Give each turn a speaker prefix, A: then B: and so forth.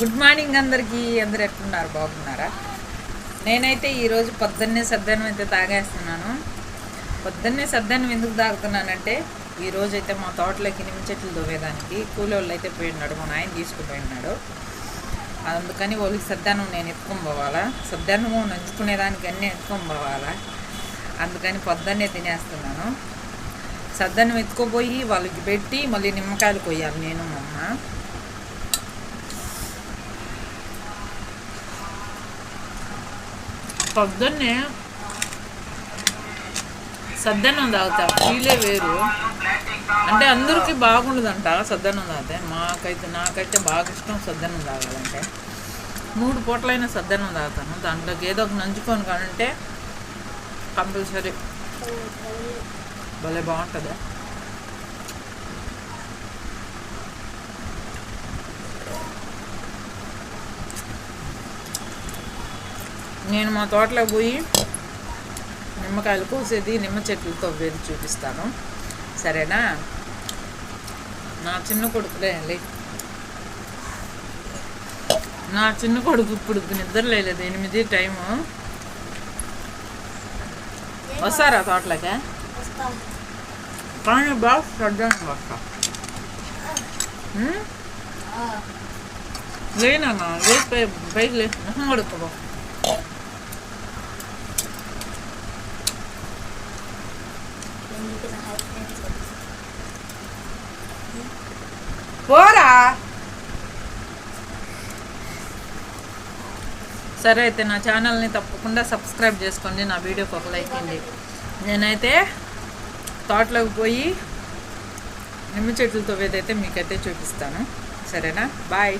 A: Good morning అందరికీ. అందరు ఎట్లున్నారు? బాగున్నారా? నేనైతే ఈరోజు పొద్దున్నే సద్దన్నం అయితే తాగేస్తున్నాను. పొద్దున్నే సద్దన్నం ఎందుకు తాగుతున్నానంటే ఈరోజు అయితే మా తోటలోకి నిమ్మ చెట్లు దువ్వేదానికి కూలోళ్ళు అయితే పోయినాడు, మా నాయన తీసుకుపోయినాడు. అందుకని వాళ్ళకి సద్దన్నం నేను ఎత్తుకొని పోవాలా, సద్దన్నము నంచుకునేదానికి అన్నీ ఎత్తుకొని పోవాలా. అందుకని పొద్దున్నే తినేస్తున్నాను. సద్దన్నం ఎత్తుకుపోయి వాళ్ళకి పెట్టి మళ్ళీ నిమ్మకాయలు కొయ్యాలి నేను మా అమ్మ. పొద్దున్నే సద్దన్నం తాగుతా, ఫీలే వేరు. అంటే అందరికీ బాగుండదంట సద్దన్నం తాగితే. నాకైతే బాగా ఇష్టం సద్దన్నం తాగాలంటే. 3 పూటలైనా సద్దన్నం తాగుతాను. దాంట్లోకి ఏదో ఒక నంచుకొని కానంటే కంపల్సరీ భలే బాగుంటుంది. నేను మా తోటలోకి పోయి నిమ్మకాయలు కోసేది, నిమ్మ చెట్లతో వేది చూపిస్తాను, సరేనా? నా చిన్న కొడుకులే, నా చిన్న కొడుకు ఇప్పుడు నిద్ర లేదు, 8 టైము. వస్తారా తోటలోకే? కానీ బాగా సర్దాను వస్తా. లేనా లేచి పైకి లే, మొహం కొడుకోబో. పోరా. సరే అయితే నా ఛానల్ని తప్పకుండా సబ్స్క్రైబ్ చేసుకోండి, నా వీడియోకి ఒక లైక్ ఇవ్వండి. నేనైతే తోటలోకి పోయి నిమ్మ చెట్లతో ఏదైతే మీకైతే చూపిస్తాను, సరేనా? బాయ్.